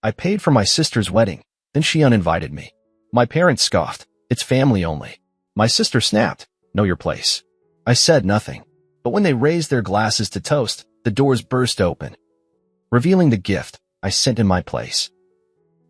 I paid for my sister's wedding, then she uninvited me. My parents scoffed. It's family only. My sister snapped. Know your place. I said nothing. But when they raised their glasses to toast, the doors burst open, revealing the gift I sent in my place.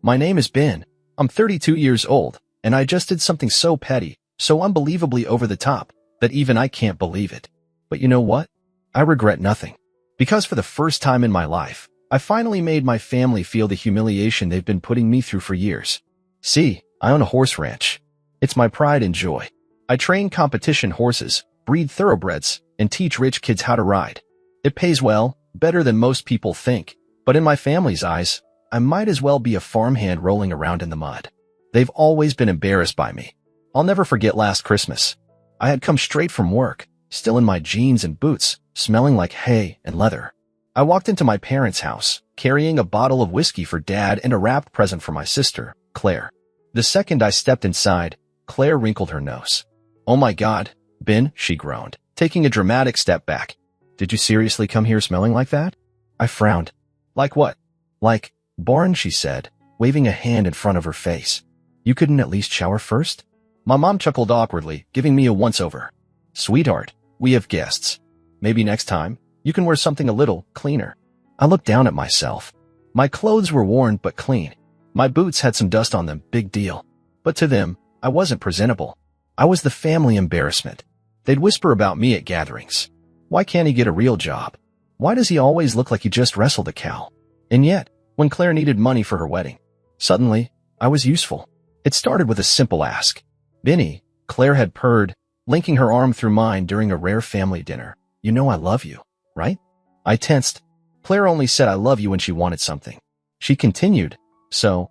My name is Ben. I'm 32 years old, and I just did something so petty, so unbelievably over the top, that even I can't believe it. But you know what? I regret nothing. Because for the first time in my life, I finally made my family feel the humiliation they've been putting me through for years. See, I own a horse ranch. It's my pride and joy. I train competition horses, breed thoroughbreds, and teach rich kids how to ride. It pays well, better than most people think, but in my family's eyes, I might as well be a farmhand rolling around in the mud. They've always been embarrassed by me. I'll never forget last Christmas. I had come straight from work, still in my jeans and boots, smelling like hay and leather. I walked into my parents' house, carrying a bottle of whiskey for Dad and a wrapped present for my sister, Claire. The second I stepped inside, Claire wrinkled her nose. "Oh my God, Ben," she groaned, taking a dramatic step back. "Did you seriously come here smelling like that?" I frowned. "Like what?" "Like barn," she said, waving a hand in front of her face. "You couldn't at least shower first?" My mom chuckled awkwardly, giving me a once-over. "Sweetheart, we have guests. Maybe next time, you can wear something a little cleaner." I looked down at myself. My clothes were worn but clean. My boots had some dust on them, big deal. But to them, I wasn't presentable. I was the family embarrassment. They'd whisper about me at gatherings. Why can't he get a real job? Why does he always look like he just wrestled a cow? And yet, when Claire needed money for her wedding, suddenly, I was useful. It started with a simple ask. "Benny," Claire had purred, linking her arm through mine during a rare family dinner. "You know I love you, right?" I tensed. Claire only said I love you when she wanted something. She continued, "So,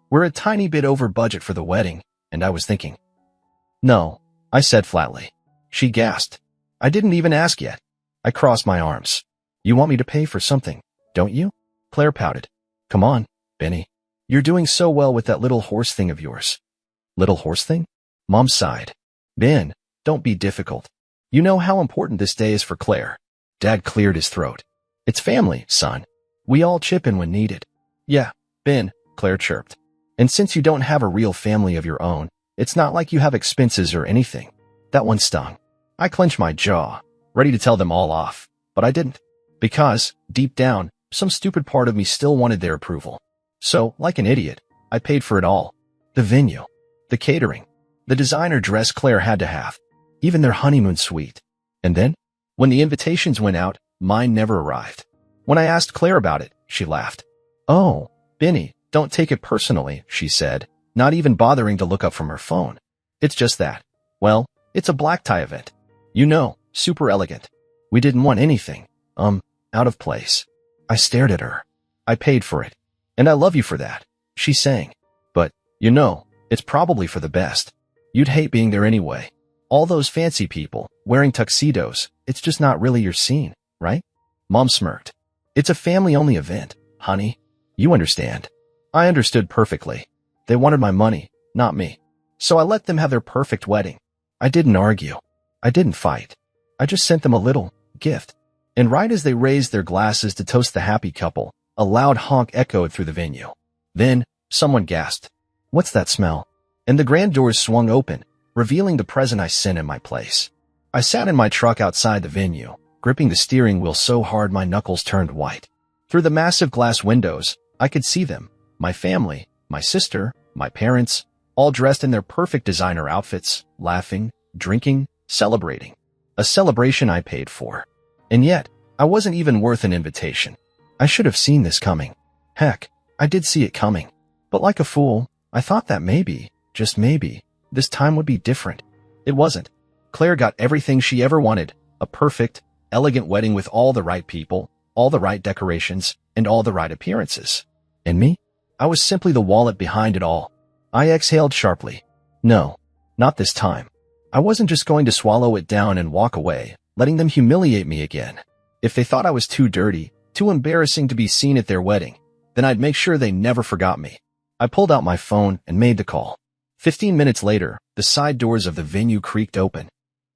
we're a tiny bit over budget for the wedding," and I was thinking. "No," I said flatly. She gasped. "I didn't even ask yet." I crossed my arms. "You want me to pay for something, don't you?" Claire pouted. "Come on, Benny. You're doing so well with that little horse thing of yours." "Little horse thing?" Mom sighed. "Ben, don't be difficult. You know how important this day is for Claire." Dad cleared his throat. "It's family, son. We all chip in when needed." "Yeah, Ben," Claire chirped. "And since you don't have a real family of your own, it's not like you have expenses or anything." That one stung. I clenched my jaw, ready to tell them all off, but I didn't. Because, deep down, some stupid part of me still wanted their approval. So, like an idiot, I paid for it all. The venue, the catering, the designer dress Claire had to have, even their honeymoon suite. And then, when the invitations went out, mine never arrived. When I asked Claire about it, she laughed. "Oh, Benny, don't take it personally," she said, not even bothering to look up from her phone. "It's just that. Well, it's a black tie event. You know, super elegant. We didn't want anything, out of place." I stared at her. "I paid for it. And I love you for that," she sang. "But, you know, it's probably for the best. You'd hate being there anyway. All those fancy people, wearing tuxedos, it's just not really your scene, right?" Mom smirked. "It's a family-only event, honey. You understand." I understood perfectly. They wanted my money, not me. So I let them have their perfect wedding. I didn't argue. I didn't fight. I just sent them a little gift. And right as they raised their glasses to toast the happy couple, a loud honk echoed through the venue. Then, someone gasped, "What's that smell?" And the grand doors swung open, revealing the present I sent in my place. I sat in my truck outside the venue, gripping the steering wheel so hard my knuckles turned white. Through the massive glass windows, I could see them, my family, my sister, my parents, all dressed in their perfect designer outfits, laughing, drinking, celebrating. A celebration I paid for. And yet, I wasn't even worth an invitation. I should have seen this coming. Heck, I did see it coming. But like a fool, I thought that maybe, just maybe, this time would be different. It wasn't. Claire got everything she ever wanted, a perfect, elegant wedding with all the right people, all the right decorations, and all the right appearances. And me? I was simply the wallet behind it all. I exhaled sharply. No, not this time. I wasn't just going to swallow it down and walk away, letting them humiliate me again. If they thought I was too dirty, too embarrassing to be seen at their wedding, then I'd make sure they never forgot me. I pulled out my phone and made the call. 15 minutes later, the side doors of the venue creaked open.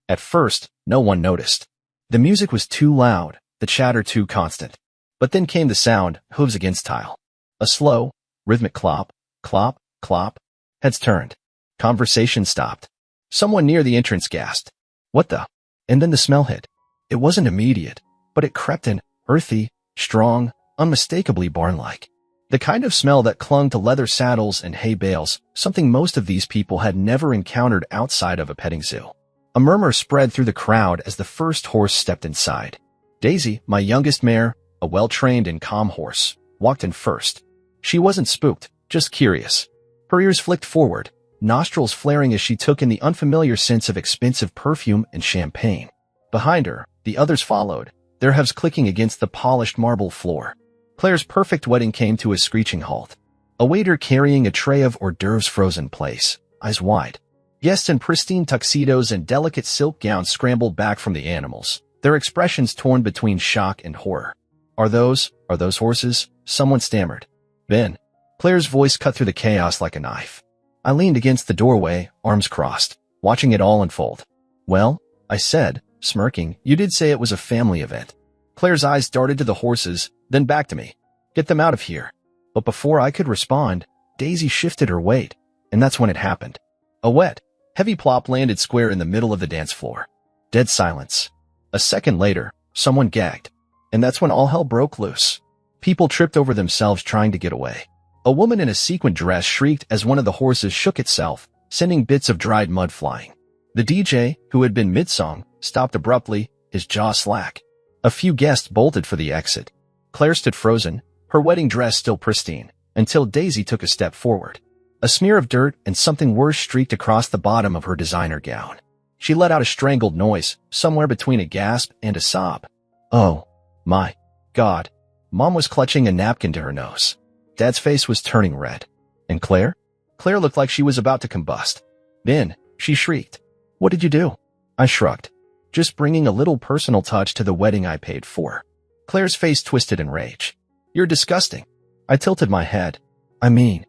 At first, no one noticed. The music was too loud, the chatter too constant. But then came the sound, hooves against tile. A slow, rhythmic clop, clop, clop. Heads turned. Conversation stopped. Someone near the entrance gasped. What the? And then the smell hit. It wasn't immediate, but it crept in, earthy, strong, unmistakably barn-like. The kind of smell that clung to leather saddles and hay bales, something most of these people had never encountered outside of a petting zoo. A murmur spread through the crowd as the first horse stepped inside. Daisy, my youngest mare, a well-trained and calm horse, walked in first. She wasn't spooked, just curious. Her ears flicked forward, nostrils flaring as she took in the unfamiliar scents of expensive perfume and champagne. Behind her, the others followed, their hooves clicking against the polished marble floor. Claire's perfect wedding came to a screeching halt. A waiter carrying a tray of hors d'oeuvres froze in place, eyes wide. Guests in pristine tuxedos and delicate silk gowns scrambled back from the animals, their expressions torn between shock and horror. Are those horses? Someone stammered. Ben. Claire's voice cut through the chaos like a knife. I leaned against the doorway, arms crossed, watching it all unfold. Well, I said, smirking, you did say it was a family event. Claire's eyes darted to the horses, then back to me. Get them out of here. But before I could respond, Daisy shifted her weight, and that's when it happened. A wet, heavy plop landed square in the middle of the dance floor. Dead silence. A second later, someone gagged. And that's when all hell broke loose. People tripped over themselves trying to get away. A woman in a sequin dress shrieked as one of the horses shook itself, sending bits of dried mud flying. The DJ, who had been mid-song, stopped abruptly, his jaw slack. A few guests bolted for the exit. Claire stood frozen, her wedding dress still pristine, until Daisy took a step forward. A smear of dirt and something worse streaked across the bottom of her designer gown. She let out a strangled noise, somewhere between a gasp and a sob. Oh, my God. Mom was clutching a napkin to her nose. Dad's face was turning red. And Claire? Claire looked like she was about to combust. Ben, she shrieked. What did you do? I shrugged. Just bringing a little personal touch to the wedding I paid for. Claire's face twisted in rage. You're disgusting. I tilted my head. I mean,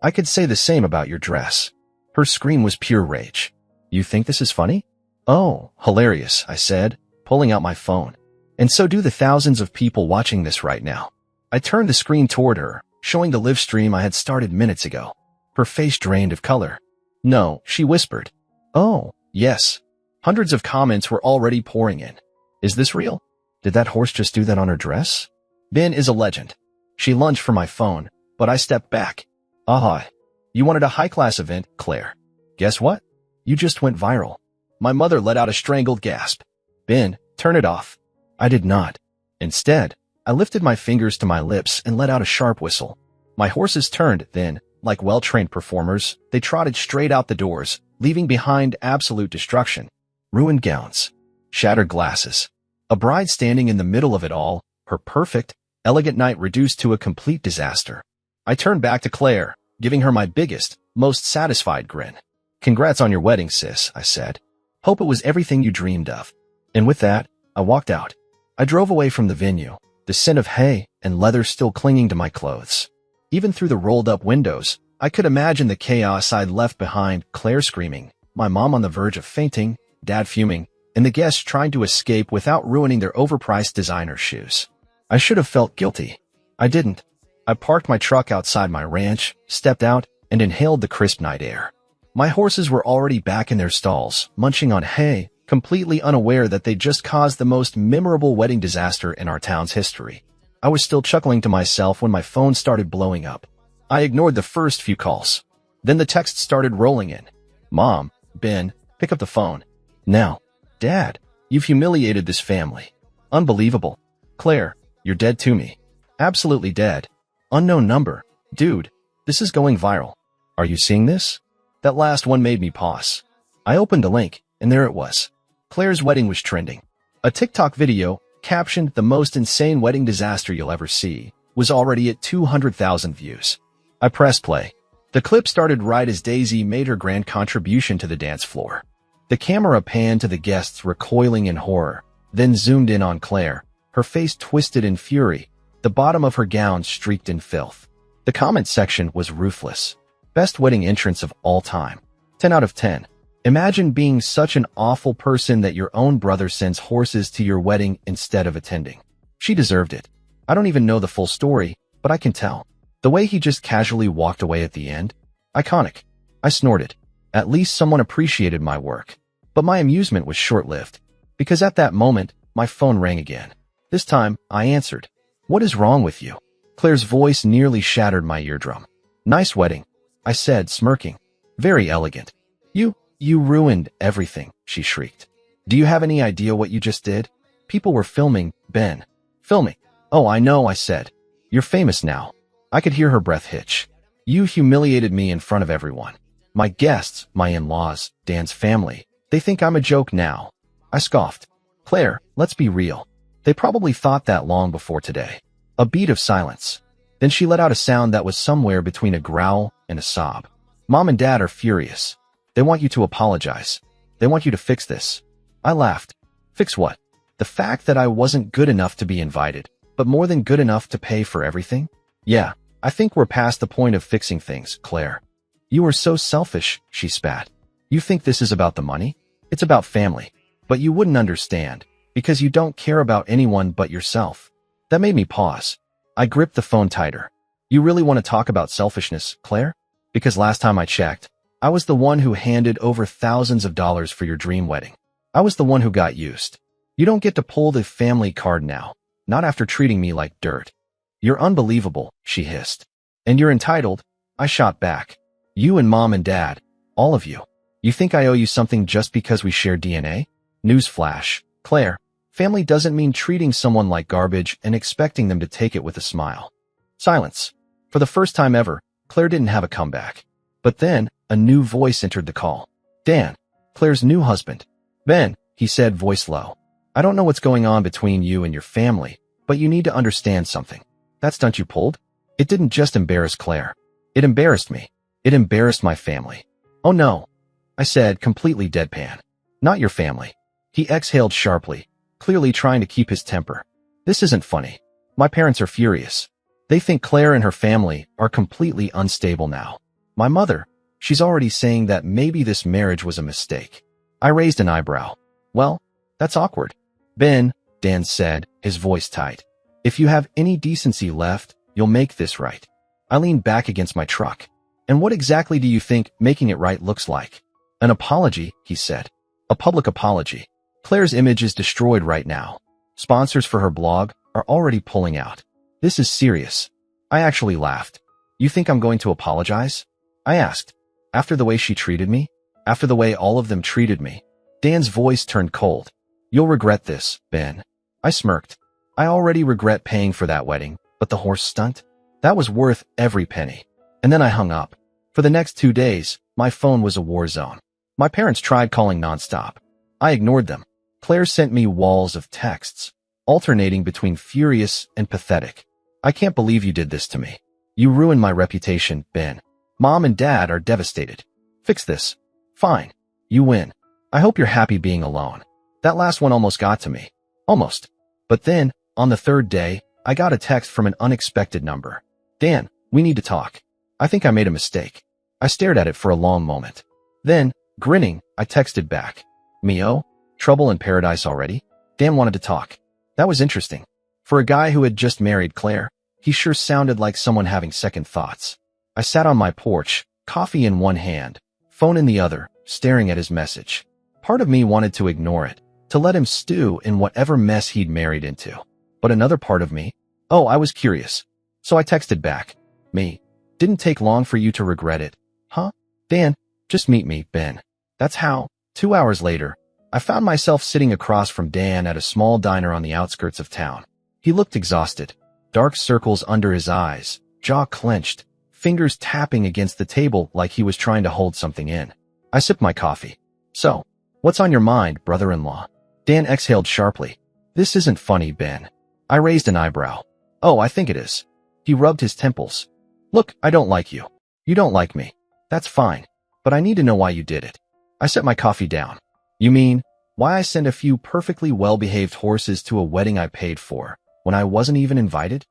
I could say the same about your dress. Her scream was pure rage. You think this is funny? Oh, hilarious, I said, pulling out my phone. And so do the thousands of people watching this right now. I turned the screen toward her, showing the live stream I had started minutes ago. Her face drained of color. No, she whispered. Oh, yes. Hundreds of comments were already pouring in. Is this real? Did that horse just do that on her dress? Ben is a legend. She lunged for my phone, but I stepped back. Aha. You wanted a high-class event, Claire. Guess what? You just went viral. My mother let out a strangled gasp. Ben, turn it off. I did not. Instead, I lifted my fingers to my lips and let out a sharp whistle. My horses turned, then, like well-trained performers, they trotted straight out the doors, leaving behind absolute destruction. Ruined gowns. Shattered glasses. A bride standing in the middle of it all, her perfect, elegant night reduced to a complete disaster. I turned back to Claire, giving her my biggest, most satisfied grin. Congrats on your wedding, sis, I said. Hope it was everything you dreamed of. And with that, I walked out. I drove away from the venue, the scent of hay and leather still clinging to my clothes. Even through the rolled-up windows, I could imagine the chaos I'd left behind, Claire screaming, my mom on the verge of fainting, Dad fuming, and the guests trying to escape without ruining their overpriced designer shoes. I should have felt guilty. I didn't. I parked my truck outside my ranch, stepped out, and inhaled the crisp night air. My horses were already back in their stalls, munching on hay, completely unaware that they'd just caused the most memorable wedding disaster in our town's history. I was still chuckling to myself when my phone started blowing up. I ignored the first few calls. Then the texts started rolling in. Mom, Ben, pick up the phone. Now. Dad, you've humiliated this family. Unbelievable. Claire, you're dead to me. Absolutely dead. Unknown number. Dude, this is going viral. Are you seeing this? That last one made me pause. I opened a link, and there it was. Claire's wedding was trending. A TikTok video, captioned "The most insane wedding disaster you'll ever see," was already at 200,000 views. I pressed play. The clip started right as Daisy made her grand contribution to the dance floor. The camera panned to the guests recoiling in horror, then zoomed in on Claire, her face twisted in fury, the bottom of her gown streaked in filth. The comment section was ruthless. Best wedding entrance of all time. 10 out of 10. Imagine being such an awful person that your own brother sends horses to your wedding instead of attending. She deserved it. I don't even know the full story, but I can tell. The way he just casually walked away at the end? Iconic. I snorted. At least someone appreciated my work. But my amusement was short-lived, because at that moment, my phone rang again. This time, I answered. What is wrong with you? Claire's voice nearly shattered my eardrum. Nice wedding, I said, smirking. Very elegant. You ruined everything, she shrieked. Do you have any idea what you just did? People were filming, Ben. Filming. Oh, I know, I said. You're famous now. I could hear her breath hitch. You humiliated me in front of everyone. My guests, my in-laws, Dan's family. They think I'm a joke now. I scoffed. Claire, let's be real. They probably thought that long before today. A beat of silence. Then she let out a sound that was somewhere between a growl and a sob. Mom and Dad are furious. They want you to apologize. They want you to fix this. I laughed. Fix what? The fact that I wasn't good enough to be invited, but more than good enough to pay for everything? Yeah, I think we're past the point of fixing things, Claire. You are so selfish, she spat. You think this is about the money? It's about family. But you wouldn't understand, because you don't care about anyone but yourself. That made me pause. I gripped the phone tighter. You really want to talk about selfishness, Claire? Because last time I checked, I was the one who handed over thousands of dollars for your dream wedding. I was the one who got used. You don't get to pull the family card now, not after treating me like dirt. You're unbelievable, she hissed. And you're entitled, I shot back. You and Mom and Dad, all of you. You think I owe you something just because we share DNA? Newsflash, Claire, family doesn't mean treating someone like garbage and expecting them to take it with a smile. Silence. For the first time ever, Claire didn't have a comeback. But then, a new voice entered the call. Dan, Claire's new husband. Ben, he said, voice low. I don't know what's going on between you and your family, but you need to understand something. That stunt you pulled? It didn't just embarrass Claire. It embarrassed me. It embarrassed my family. Oh no, I said, completely deadpan. Not your family. He exhaled sharply, clearly trying to keep his temper. This isn't funny. My parents are furious. They think Claire and her family are completely unstable now. My mother, she's already saying that maybe this marriage was a mistake. I raised an eyebrow. Well, that's awkward. Ben, Dan said, his voice tight. If you have any decency left, you'll make this right. I leaned back against my truck. And what exactly do you think making it right looks like? An apology, he said. A public apology. Claire's image is destroyed right now. Sponsors for her blog are already pulling out. This is serious. I actually laughed. You think I'm going to apologize? I asked. After the way she treated me? After the way all of them treated me? Dan's voice turned cold. You'll regret this, Ben. I smirked. I already regret paying for that wedding, but the horse stunt? That was worth every penny. And then I hung up. For the next 2 days, my phone was a war zone. My parents tried calling nonstop. I ignored them. Claire sent me walls of texts, alternating between furious and pathetic. I can't believe you did this to me. You ruined my reputation, Ben. Mom and Dad are devastated. Fix this. Fine. You win. I hope you're happy being alone. That last one almost got to me. Almost. But then, on the 3rd day, I got a text from an unexpected number. Dan, we need to talk. I think I made a mistake. I stared at it for a long moment. Then, grinning, I texted back. Mio? Trouble in paradise already? Dan wanted to talk. That was interesting. For a guy who had just married Claire, he sure sounded like someone having second thoughts. I sat on my porch, coffee in one hand, phone in the other, staring at his message. Part of me wanted to ignore it, to let him stew in whatever mess he'd married into. But another part of me, I was curious. So I texted back. Me. Didn't take long for you to regret it. Huh? Dan, just meet me, Ben. That's how. 2 hours later, I found myself sitting across from Dan at a small diner on the outskirts of town. He looked exhausted. Dark circles under his eyes, jaw clenched, fingers tapping against the table like he was trying to hold something in. I sipped my coffee. So, what's on your mind, brother-in-law? Dan exhaled sharply. This isn't funny, Ben. I raised an eyebrow. Oh, I think it is. He rubbed his temples. Look, I don't like you. You don't like me. That's fine. But I need to know why you did it. I set my coffee down. You mean, why I sent a few perfectly well-behaved horses to a wedding I paid for, when I wasn't even invited?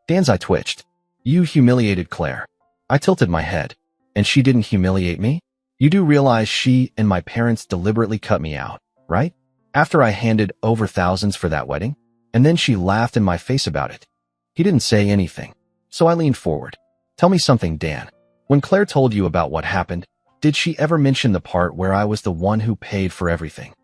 Dan's eye twitched. You humiliated Claire. I tilted my head. And she didn't humiliate me? You do realize she and my parents deliberately cut me out, right? After I handed over thousands for that wedding? And then she laughed in my face about it. He didn't say anything. So I leaned forward. Tell me something, Dan. When Claire told you about what happened, did she ever mention the part where I was the one who paid for everything?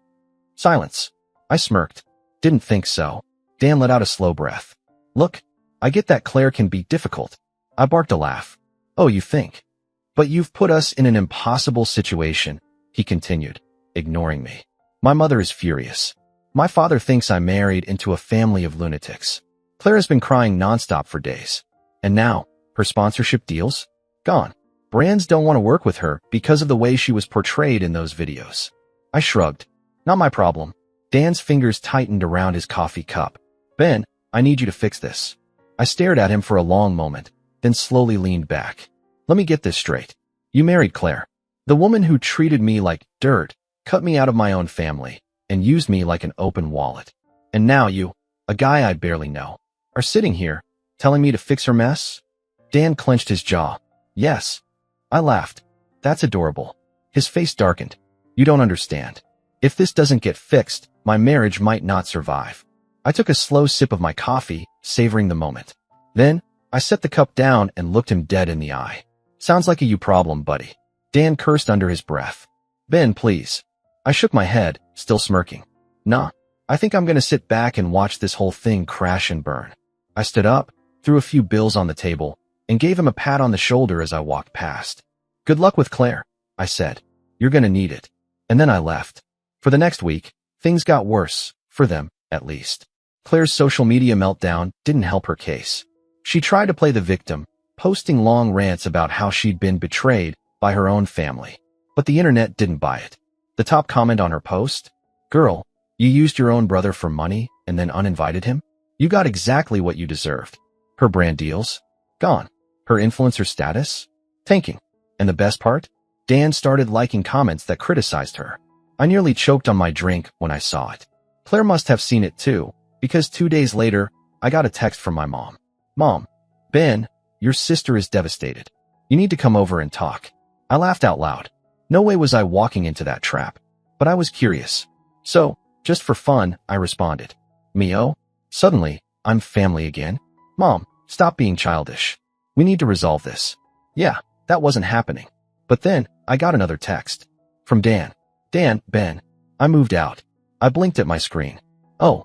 Silence. I smirked. Didn't think so. Dan let out a slow breath. Look, I get that Claire can be difficult. I barked a laugh. Oh, you think? But you've put us in an impossible situation, he continued, ignoring me. My mother is furious. My father thinks I married into a family of lunatics. Claire has been crying nonstop for days. And now, her sponsorship deals? Gone. Brands don't want to work with her because of the way she was portrayed in those videos. I shrugged. Not my problem. Dan's fingers tightened around his coffee cup. Ben, I need you to fix this. I stared at him for a long moment, then slowly leaned back. Let me get this straight. You married Claire. The woman who treated me like dirt, cut me out of my own family, and used me like an open wallet. And now you, a guy I barely know, are sitting here, telling me to fix her mess? Dan clenched his jaw. Yes. I laughed. That's adorable. His face darkened. You don't understand. If this doesn't get fixed, my marriage might not survive. I took a slow sip of my coffee, savoring the moment. Then, I set the cup down and looked him dead in the eye. Sounds like a you problem, buddy. Dan cursed under his breath. Ben, please. I shook my head, still smirking. Nah, I think I'm gonna sit back and watch this whole thing crash and burn. I stood up, threw a few bills on the table, and gave him a pat on the shoulder as I walked past. Good luck with Claire, I said. You're gonna need it. And then I left. For the next week, things got worse, for them, at least. Claire's social media meltdown didn't help her case. She tried to play the victim, posting long rants about how she'd been betrayed by her own family. But the internet didn't buy it. The top comment on her post? Girl, you used your own brother for money and then uninvited him? You got exactly what you deserved. Her brand deals? Gone. Her influencer status? Tanking. And the best part? Dan started liking comments that criticized her. I nearly choked on my drink when I saw it. Claire must have seen it too, because 2 days later, I got a text from my mom. Mom, Ben, your sister is devastated. You need to come over and talk. I laughed out loud. No way was I walking into that trap. But I was curious. So, just for fun, I responded. Mio? Suddenly, I'm family again? Mom, stop being childish. We need to resolve this. Yeah, that wasn't happening. But then, I got another text. From Dan. Dan, Ben. I moved out. I blinked at my screen. Oh,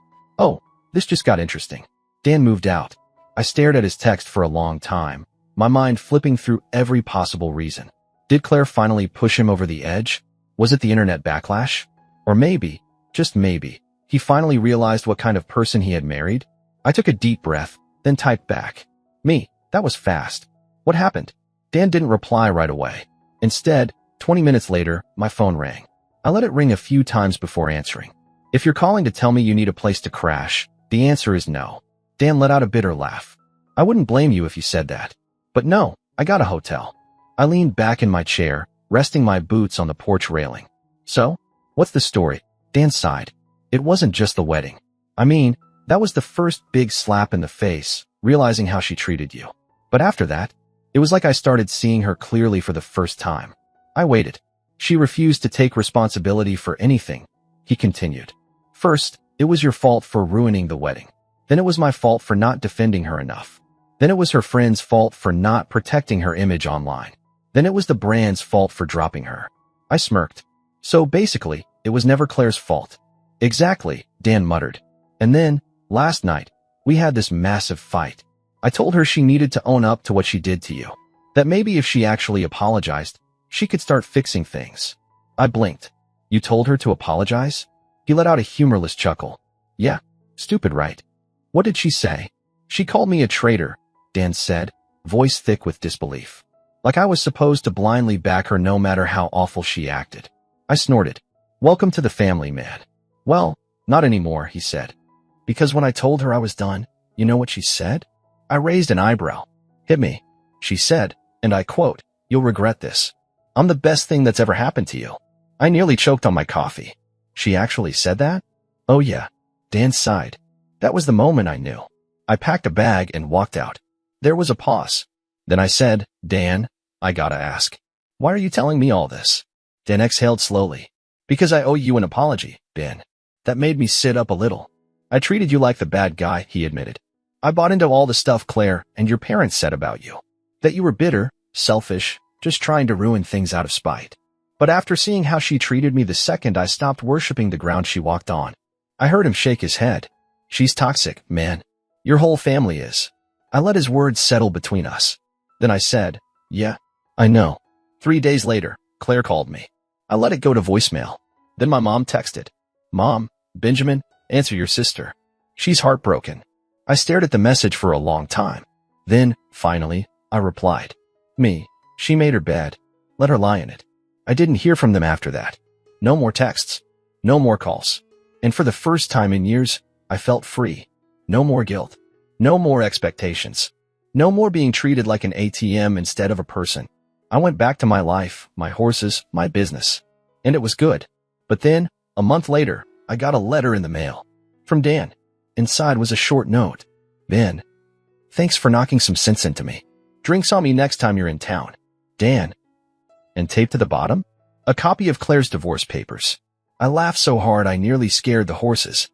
this just got interesting. Dan moved out. I stared at his text for a long time, my mind flipping through every possible reason. Did Claire finally push him over the edge? Was it the internet backlash? Or maybe, just maybe, he finally realized what kind of person he had married? I took a deep breath, then typed back. Me, that was fast. What happened? Dan didn't reply right away. Instead, 20 minutes later, my phone rang. I let it ring a few times before answering. If you're calling to tell me you need a place to crash, the answer is no. Dan let out a bitter laugh. I wouldn't blame you if you said that. But no, I got a hotel. I leaned back in my chair, resting my boots on the porch railing. So, what's the story? Dan sighed. It wasn't just the wedding. I mean, that was the first big slap in the face, realizing how she treated you. But after that, it was like I started seeing her clearly for the first time. I waited. She refused to take responsibility for anything. He continued. First, it was your fault for ruining the wedding. Then it was my fault for not defending her enough. Then it was her friend's fault for not protecting her image online. Then it was the brand's fault for dropping her. I smirked. So basically, it was never Claire's fault. Exactly, Dan muttered. And then, last night, we had this massive fight. I told her she needed to own up to what she did to you. That maybe if she actually apologized, she could start fixing things. I blinked. You told her to apologize? He let out a humorless chuckle. Yeah, stupid, right? What did she say? She called me a traitor, Dan said, voice thick with disbelief. Like I was supposed to blindly back her no matter how awful she acted. I snorted. Welcome to the family, man. Well, not anymore, he said. Because when I told her I was done, you know what she said? I raised an eyebrow. Hit me. She said, and I quote, you'll regret this. I'm the best thing that's ever happened to you. I nearly choked on my coffee. She actually said that? Oh yeah. Dan sighed. That was the moment I knew. I packed a bag and walked out. There was a pause. Then I said, Dan, I gotta ask. Why are you telling me all this? Dan exhaled slowly. Because I owe you an apology, Ben. That made me sit up a little. I treated you like the bad guy, he admitted. I bought into all the stuff Claire and your parents said about you. That you were bitter, selfish, just trying to ruin things out of spite. But after seeing how she treated me the second I stopped worshiping the ground she walked on, I heard him shake his head. She's toxic, man. Your whole family is. I let his words settle between us. Then I said, yeah, I know. 3 days later, Claire called me. I let it go to voicemail. Then my mom texted. Mom, Benjamin, answer your sister. She's heartbroken. I stared at the message for a long time. Then, finally, I replied. Me. She made her bed. Let her lie in it. I didn't hear from them after that. No more texts. No more calls. And for the first time in years, I felt free. No more guilt. No more expectations. No more being treated like an ATM instead of a person. I went back to my life, my horses, my business. And it was good. But then, a month later, I got a letter in the mail. From Dan. Inside was a short note. Ben. Thanks for knocking some sense into me. Drinks on me next time you're in town. Dan. And taped to the bottom? A copy of Claire's divorce papers. I laughed so hard I nearly scared the horses.